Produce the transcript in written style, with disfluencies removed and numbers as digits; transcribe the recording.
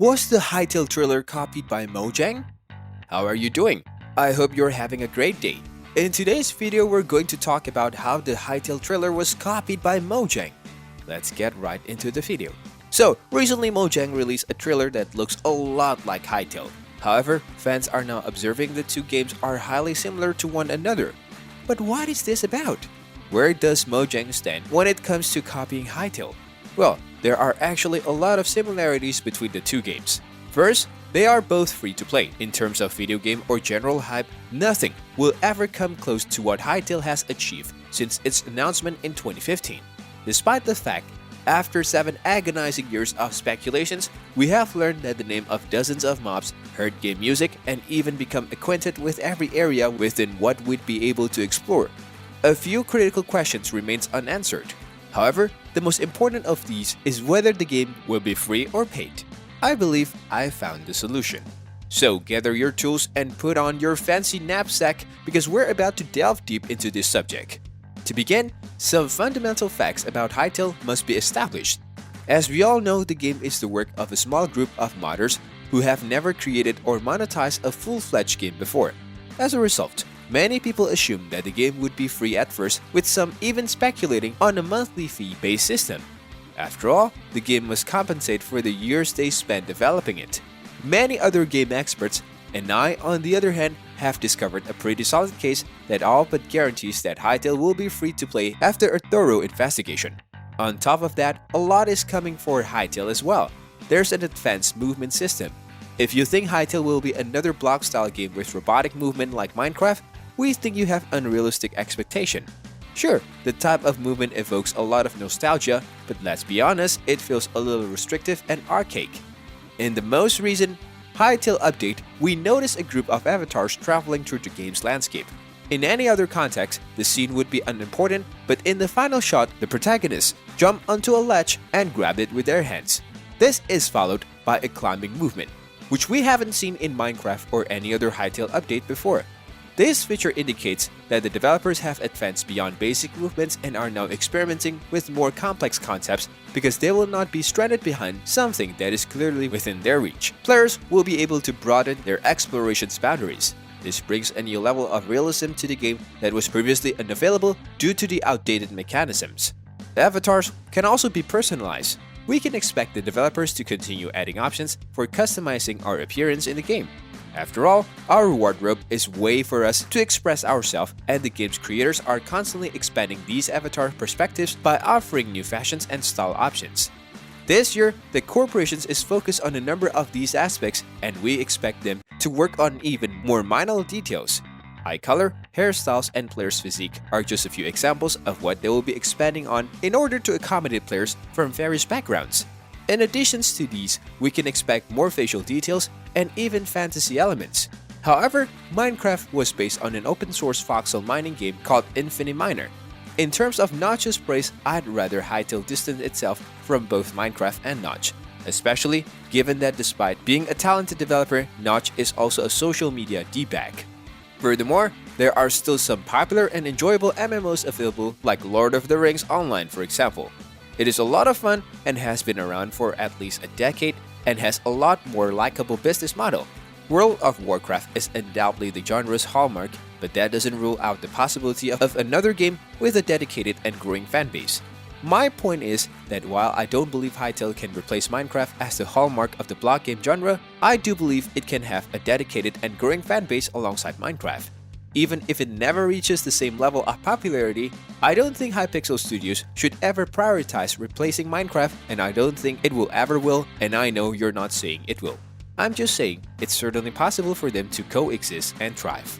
Was the Hytale thriller copied by Mojang? How are you doing? I hope you're having a great day. In today's video, we're going to talk about how the Hytale thriller was copied by Mojang. Let's get right into the video. So, recently Mojang released a thriller that looks a lot like Hytale. However, fans are now observing the two games are highly similar to one another. But what is this about? Where does Mojang stand when it comes to copying Hytale? Well, there are actually a lot of similarities between the two games. First, they are both free to play. In terms of video game or general hype, nothing will ever come close to what Hytale has achieved since its announcement in 2015. Despite the fact, after 7 agonizing years of speculations, we have learned that the name of dozens of mobs, heard game music, and even become acquainted with every area within what we'd be able to explore. A few critical questions remains unanswered. However, the most important of these is whether the game will be free or paid. I believe I found the solution. So gather your tools and put on your fancy knapsack because we're about to delve deep into this subject. To begin, some fundamental facts about Hytale must be established. As we all know, the game is the work of a small group of modders who have never created or monetized a full-fledged game before. As a result, many people assumed that the game would be free at first, with some even speculating on a monthly fee-based system. After all, the game must compensate for the years they spent developing it. Many other game experts, and I, on the other hand, have discovered a pretty solid case that all but guarantees that Hytale will be free to play after a thorough investigation. On top of that, a lot is coming for Hytale as well. There's an advanced movement system. If you think Hytale will be another block-style game with robotic movement like Minecraft, we think you have unrealistic expectation. Sure, the type of movement evokes a lot of nostalgia, but let's be honest, it feels a little restrictive and archaic. In the most recent Hytale update, we notice a group of avatars traveling through the game's landscape. In any other context, the scene would be unimportant, but in the final shot, the protagonists jump onto a ledge and grab it with their hands. This is followed by a climbing movement, which we haven't seen in Minecraft or any other Hytale update before. This feature indicates that the developers have advanced beyond basic movements and are now experimenting with more complex concepts because they will not be stranded behind something that is clearly within their reach. Players will be able to broaden their exploration's boundaries. This brings a new level of realism to the game that was previously unavailable due to the outdated mechanisms. The avatars can also be personalized. We can expect the developers to continue adding options for customizing our appearance in the game. After all, our wardrobe is a way for us to express ourselves, and the game's creators are constantly expanding these avatar perspectives by offering new fashions and style options. This year, the corporations is focused on a number of these aspects, and we expect them to work on even more minor details. Eye color, hairstyles, and players' physique are just a few examples of what they will be expanding on in order to accommodate players from various backgrounds. In addition to these, we can expect more facial details and even fantasy elements. However, Minecraft was based on an open-source voxel mining game called Miner. In terms of Notch's praise, I'd rather Hytale distance itself from both Minecraft and Notch, especially given that despite being a talented developer, Notch is also a social media d-bag. Furthermore, there are still some popular and enjoyable MMOs available like Lord of the Rings Online, for example. It is a lot of fun and has been around for at least a decade and has a lot more likable business model. World of Warcraft is undoubtedly the genre's hallmark, but that doesn't rule out the possibility of another game with a dedicated and growing fanbase. My point is that while I don't believe Hytale can replace Minecraft as the hallmark of the block game genre, I do believe it can have a dedicated and growing fanbase alongside Minecraft. Even if it never reaches the same level of popularity, I don't think Hypixel Studios should ever prioritize replacing Minecraft, and I don't think it will ever will, and I know you're not saying it will. I'm just saying it's certainly possible for them to coexist and thrive.